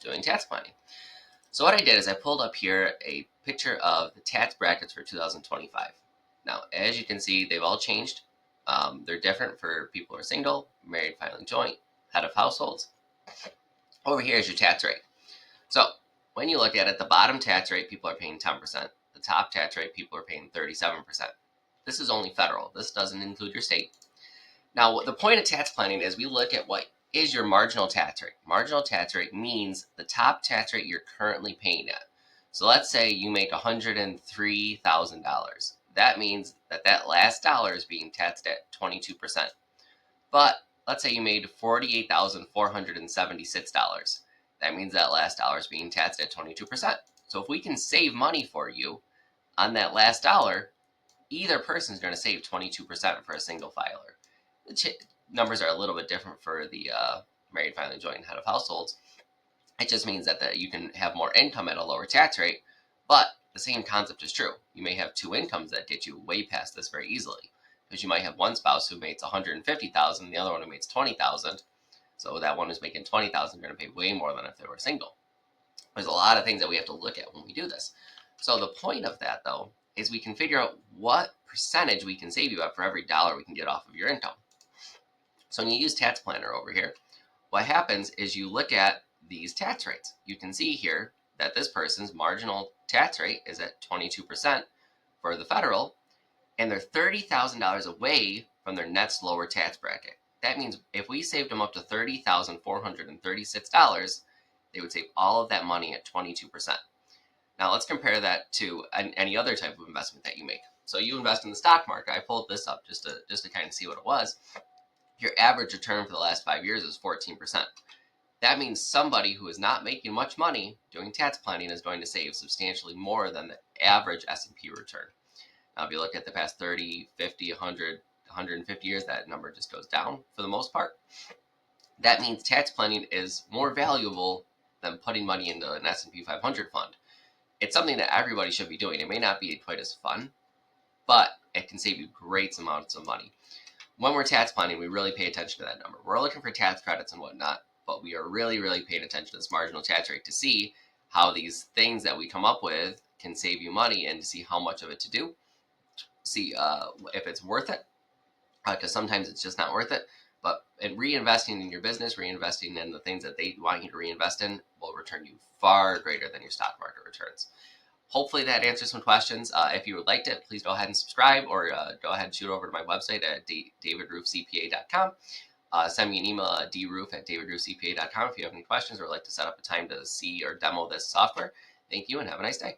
doing tax planning. So what I did is I pulled up here a picture of the tax brackets for 2025. Now, as you can see, they've all changed. They're different for people who are single, married, filing joint, head of households. Over here is your tax rate. So when you look at it, the bottom tax rate, people are paying 10%. The top tax rate, people are paying 37%. This is only federal. This doesn't include your state. Now, the point of tax planning is we look at what is your marginal tax rate. Marginal tax rate means the top tax rate you're currently paying at. So let's say you make $103,000. That means that that last dollar is being taxed at 22%. But let's say you made $48,476. That means that last dollar is being taxed at 22%. So if we can save money for you on that last dollar, either person is going to save 22% for a single filer. The numbers are a little bit different for the married, filing joint, and head of households. It just means that you can have more income at a lower tax rate, but the same concept is true. You may have two incomes that get you way past this very easily, because you might have one spouse who makes $150,000, the other one who makes $20,000. So that one who's making $20,000 is going to pay way more than if they were single. There's a lot of things that we have to look at when we do this. So the point of that, though, is we can figure out what percentage we can save you at for every dollar we can get off of your income. So when you use Tax Planner over here, what happens is you look at these tax rates. You can see here that this person's marginal tax rate is at 22% for the federal, and they're $30,000 away from their next lower tax bracket. That means if we saved them up to $30,436, they would save all of that money at 22%. Now let's compare that to any other type of investment that you make. So you invest in the stock market. I pulled this up just to kind of see what it was. Your average return for the last 5 years is 14%. That means somebody who is not making much money doing tax planning is going to save substantially more than the average S&P return. Now, if you look at the past 30, 50, 100, 150 years, that number just goes down for the most part. That means tax planning is more valuable than putting money into an S&P 500 fund. It's something that everybody should be doing. It may not be quite as fun, but it can save you great amounts of money. When we're tax planning, we really pay attention to that number. We're looking for tax credits and whatnot, but we are really, really paying attention to this marginal tax rate to see how these things that we come up with can save you money and to see how much of it to do. See if it's worth it, because sometimes it's just not worth it. But in reinvesting in your business, reinvesting in the things that they want you to reinvest in will return you far greater than your stock market returns. Hopefully that answers some questions. If you would like to, please go ahead and subscribe, or go ahead and shoot over to my website at davidroofcpa.com. Send me an email at droof@davidroofcpa.com if you have any questions or would like to set up a time to see or demo this software. Thank you and have a nice day.